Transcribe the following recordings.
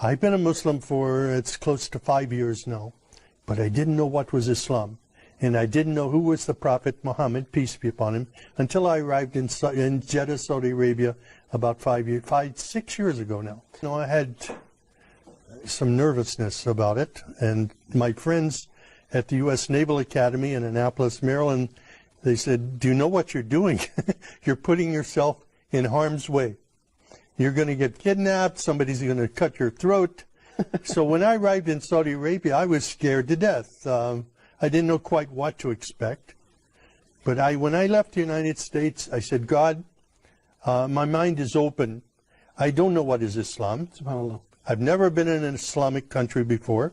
I've been a Muslim for, it's close to 5 years now, but I didn't know what was Islam. And I didn't know who was the Prophet Muhammad, peace be upon him, until I arrived in Jeddah, Saudi Arabia, about 6 years ago now. You know, I had some nervousness about it, and my friends at the U.S. Naval Academy in Annapolis, Maryland, they said, do you know what you're doing? You're putting yourself in harm's way. You're going to get kidnapped, somebody's going to cut your throat. So when I arrived in Saudi Arabia, I was scared to death. I didn't know quite what to expect. But when I left the United States, I said, God, my mind is open. I don't know what is Islam. SubhanAllah. I've never been in an Islamic country before.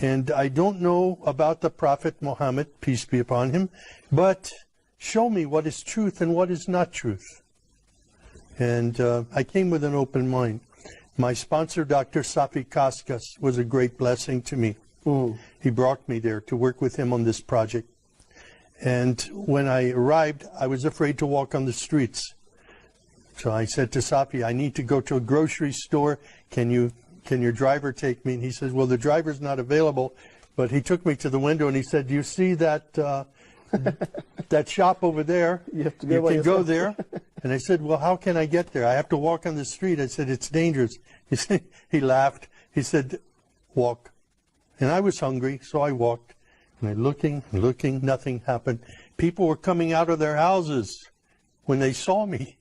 And I don't know about the Prophet Muhammad, peace be upon him. But show me what is truth and what is not truth. And I came with an open mind. My sponsor, Dr. Safi Kaskas, was a great blessing to me. He brought me there to work with him on this project. And when I arrived, I was afraid to walk on the streets. So I said to Safi, I need to go to a grocery store. Can your driver take me? And he says, well, the driver's not available. But he took me to the window and he said, do you see that that shop over there? You can go there. And I said, well, how can I get there? I have to walk on the street. I said, it's dangerous. He laughed. He said, walk. And I was hungry, so I walked. And I'm looking, nothing happened. People were coming out of their houses when they saw me,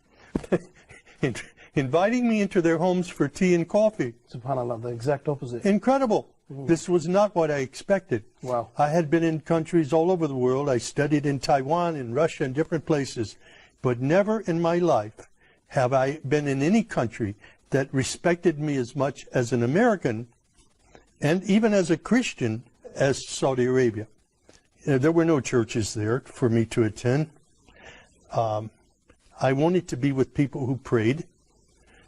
inviting me into their homes for tea and coffee. SubhanAllah, the exact opposite. Incredible. This was not what I expected. Wow. I had been in countries all over the world. I studied in Taiwan, in Russia, and different places. But never in my life have I been in any country that respected me as much as an American, and even as a Christian, as Saudi Arabia. There were no churches there for me to attend. I wanted to be with people who prayed.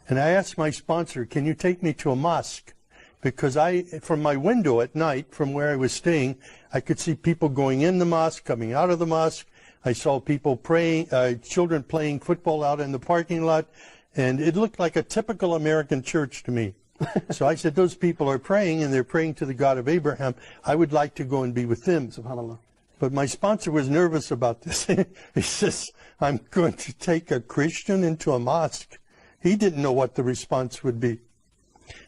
And I asked my sponsor, can you take me to a mosque? Because from my window at night, from where I was staying, I could see people going in the mosque, coming out of the mosque. I saw people praying, children playing football out in the parking lot. And it looked like a typical American church to me. So I said, those people are praying, and they're praying to the God of Abraham. I would like to go and be with them. SubhanAllah. But my sponsor was nervous about this. He says, I'm going to take a Christian into a mosque. He didn't know what the response would be.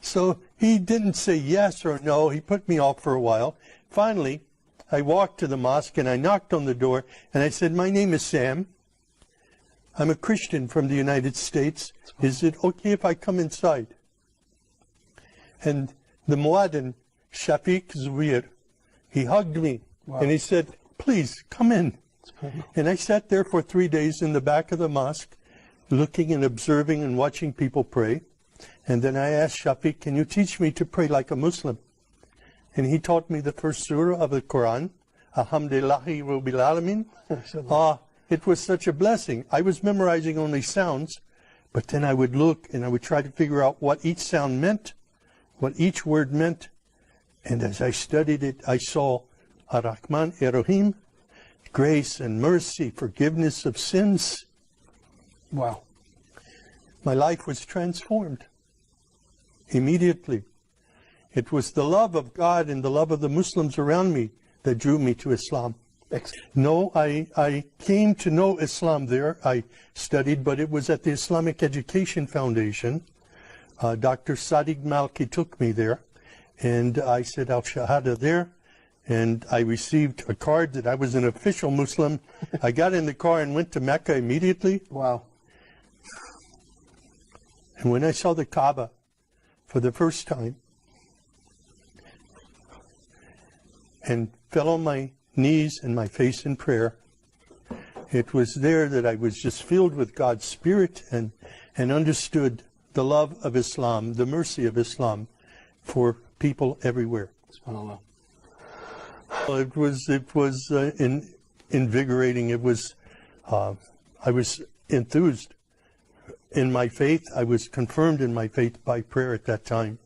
So he didn't say yes or no. He put me off for a while. Finally, I walked to the mosque, and I knocked on the door, and I said, my name is Sam. I'm a Christian from the United States. Is it okay if I come inside? And the Muaddin, Shafiq Zubair, he hugged me. Wow. And he said, please, come in. And I sat there for 3 days in the back of the mosque, looking and observing and watching people pray. And then I asked Shafiq, can you teach me to pray like a Muslim? And he taught me the first surah of the Quran, Alhamdulillahi Rabbil Alamin. It was such a blessing. I was memorizing only sounds, but then I would look and I would try to figure out what each sound meant, what each word meant. And as I studied it, I saw Ar-Rahman Ar-Rahim, grace and mercy, forgiveness of sins. Wow. My life was transformed immediately. It was the love of God and the love of the Muslims around me that drew me to Islam. No, I came to know Islam there. I studied, but it was at the Islamic Education Foundation. Dr. Sadiq Malki took me there, and I said Al-Shahada there, and I received a card that I was an official Muslim. I got in the car and went to Mecca immediately. Wow. And when I saw the Kaaba for the first time, and fell on my knees and my face in prayer, it was there that I was just filled with God's Spirit and understood the love of Islam, the mercy of Islam for people everywhere. SubhanAllah. It was invigorating. It was I was enthused in my faith. I was confirmed in my faith by prayer at that time,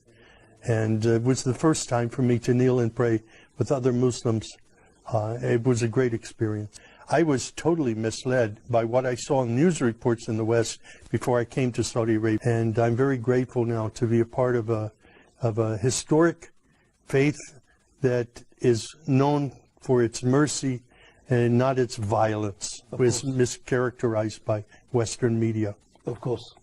and it was the first time for me to kneel and pray with other Muslims. It was a great experience. I was totally misled by what I saw in news reports in the West before I came to Saudi Arabia. And I'm very grateful now to be a part of of a historic faith that is known for its mercy and not its violence, was mischaracterized by Western media. Of course.